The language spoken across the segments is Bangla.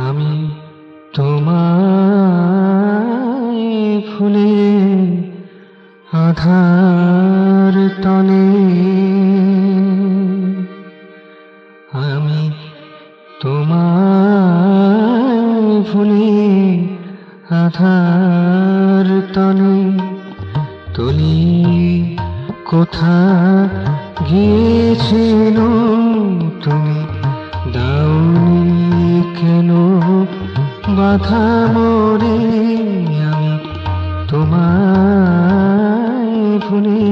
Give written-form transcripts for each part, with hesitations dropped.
আমি তোমায় ভুলে আধার তলে, আমি তোমায় ভুলে আধার তলে, তলি কোথা গিয়েছিল তুমি, দাওনি কেন বাধা মোরে, আমি তোমায় ভুলে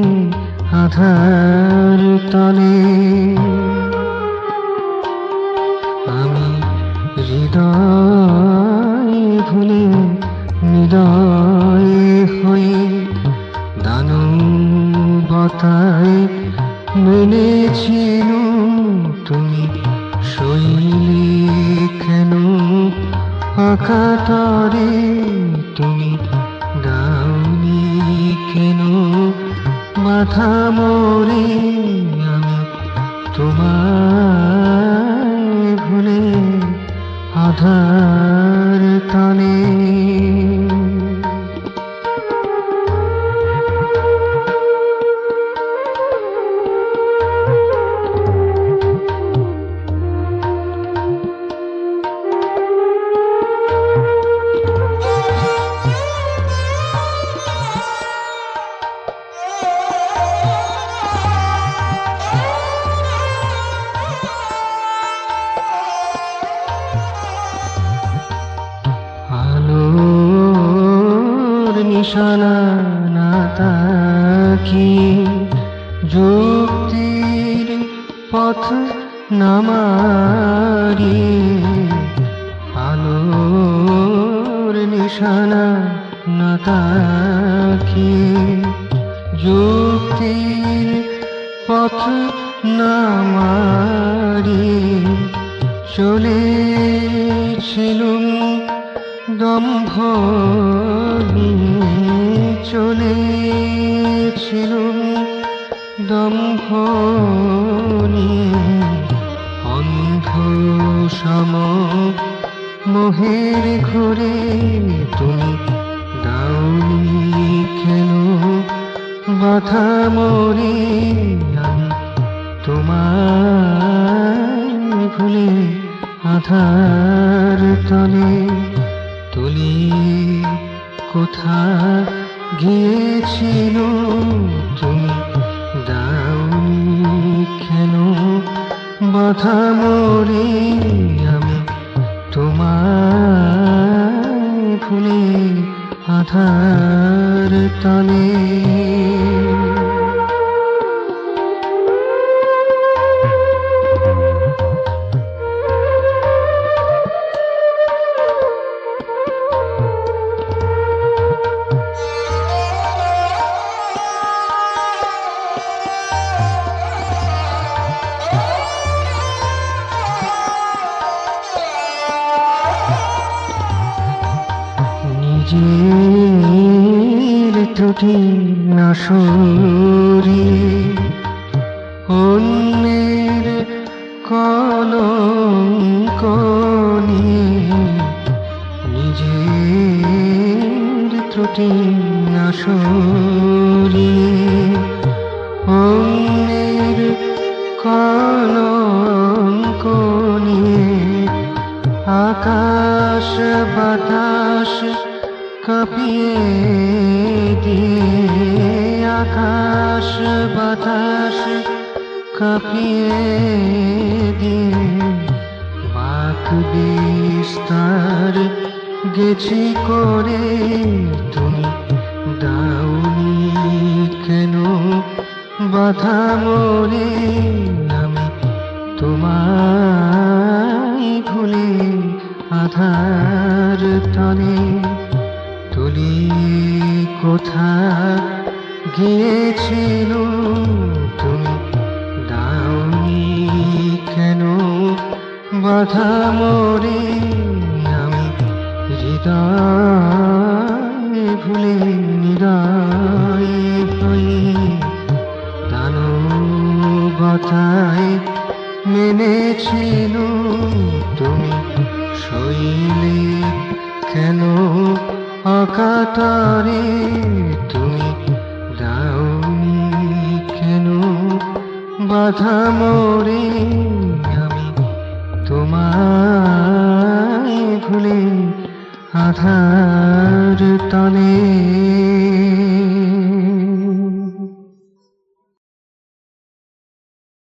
আধার তলে, আমি হৃদয় ভুলে হৃদয় হয়ে দানবতায় মেনেছিল তুমি, শৈলী কেন অকাতরে তুমি, দাওনি কেন মাথা মোরে, আমি তোমায় ভুলে আধার তলে। নিশানা না তাকিয়ে যুক্তির পথ নামারি, আলোর নিশানা না তাকিয়ে যুক্তির পথ নামারি, চলেছিলুম দম্ভ নিয়ে, চলেছিলুম দম্ভ নিয়ে, অন্ধ সম মোহের ঘুরে তুমি, দাওনি কেন বাধা মোরে, আমি তোমায় ভুলে আধার তলে, তলি কোথা গিয়েছিল তুমি, দাওনি কেন বাধা মোরে, আমি তোমায় ভুলে আধার তলে। নিজের ত্রুটি না সরিয়ে অন্যের কলঙ্ক নিয়ে, নিজের ত্রুটি না সরিয়ে অন্যের কলঙ্ক নিয়ে, আকাশ বাতাস কাঁপিয়ে দিয়ে, আকাশ বাতাস কাঁপিয়ে দিয়ে, বাক বিস্তার গেছি করে তুমি, দাওনি কেন বাধা মোরে, আমি তোমায় ভুলে আধার তলে, তলি কোথা গিয়েছিল তুমি, দাওনি কেন বাধা মোরে, আমি হৃদয় ভুলে হৃদয় হয়ে দানবতায় মেনেছিল তুমি, শৈলে কেন অকাতরে তুমি দাওনি কেন বাধা মোরে আমি তোমায় ভুলে আধার তলে